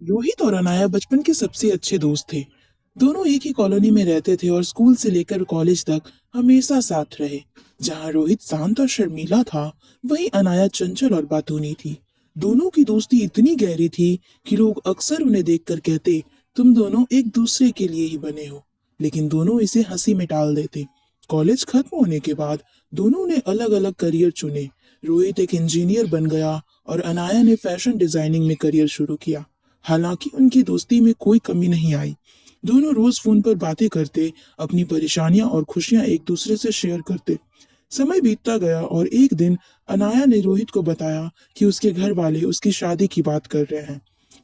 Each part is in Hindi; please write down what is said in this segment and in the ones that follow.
रोहित और अनाया बचपन के सबसे अच्छे दोस्त थे। दोनों एक ही कॉलोनी में रहते थे और स्कूल से लेकर कॉलेज तक हमेशा साथ रहे। जहाँ रोहित शांत और शर्मीला था, वहीं अनाया चंचल और बातूनी थी। दोनों की दोस्ती इतनी गहरी थी कि लोग अक्सर उन्हें देखकर कहते, तुम दोनों एक दूसरे के लिए ही बने हो। लेकिन दोनों इसे हंसी में टाल देते। कॉलेज खत्म होने के बाद दोनों ने अलग अलग करियर चुने। रोहित एक इंजीनियर बन गया और अनाया ने फैशन डिजाइनिंग में करियर शुरू किया। हालांकि उनकी दोस्ती में कोई कमी नहीं आई। दोनों रोज फोन पर बातें करते, अपनी परेशानियां और खुशियां एक दूसरे से शेयर करते। समय बीतता गया और एक दिन अनाया ने रोहित को बताया कि उसके घर वाले उसकी शादी की बात कर रहे हैं।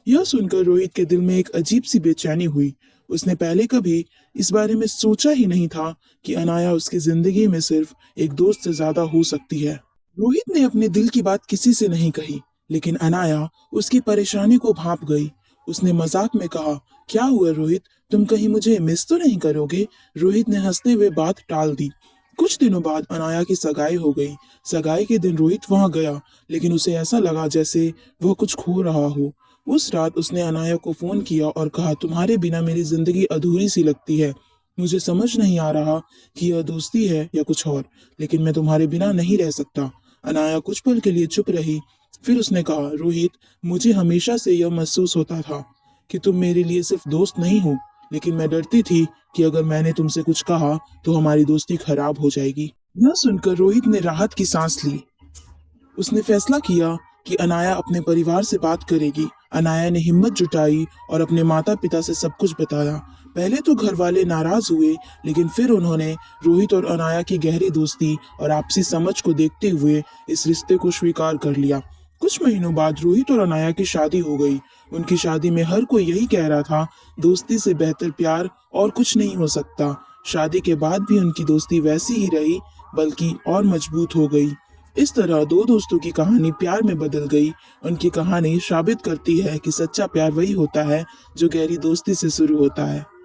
यह सुनकर रोहित के दिल में एक अजीब सी बेचैनी हुई। उसने पहले कभी इस बारे में सोचा ही नहीं था कि अनाया उसकी जिंदगी में सिर्फ एक दोस्त से ज्यादा हो सकती है। रोहित ने अपने दिल की बात किसी से नहीं कही, लेकिन अनाया उसकी परेशानी को भांप गई। उसने मजाक में कहा, क्या हुआ रोहित, तुम कहीं मुझे मिस तो नहीं करोगे? रोहित ने हंसते हुए बात टाल दी। कुछ दिनों बाद अनाया की सगाई हो गई। सगाई के दिन रोहित वहां गया, लेकिन उसे ऐसा लगा जैसे वह कुछ खो रहा हो। उस रात उसने अनाया को फोन किया और कहा, तुम्हारे बिना मेरी जिंदगी अधूरी सी लगती है। मुझे समझ नहीं आ रहा कि यह दोस्ती है या कुछ और, लेकिन मैं तुम्हारे बिना नहीं रह सकता। अनाया कुछ पल के लिए चुप रही। फिर उसने कहा, रोहित, मुझे हमेशा से यह महसूस होता था कि तुम मेरे लिए सिर्फ दोस्त नहीं हो, लेकिन मैं डरती थी कि अगर मैंने तुमसे कुछ कहा तो हमारी दोस्ती खराब हो जाएगी। यह सुनकर रोहित ने राहत की सांस ली। उसने फैसला किया कि अनाया अपने परिवार से बात करेगी। अनाया ने हिम्मत जुटाई और अपने माता पिता से सब कुछ बताया। पहले तो घर वाले नाराज हुए, लेकिन फिर उन्होंने रोहित और अनाया की गहरी दोस्ती और आपसी समझ को देखते हुए इस रिश्ते को स्वीकार कर लिया। कुछ महीनों बाद रोहित और अनाया की शादी हो गई। उनकी शादी में हर कोई यही कह रहा था, दोस्ती से बेहतर प्यार और कुछ नहीं हो सकता। शादी के बाद भी उनकी दोस्ती वैसी ही रही, बल्कि और मजबूत हो गई। इस तरह दो दोस्तों की कहानी प्यार में बदल गई। उनकी कहानी साबित करती है कि सच्चा प्यार वही होता है जो गहरी दोस्ती से शुरू होता है।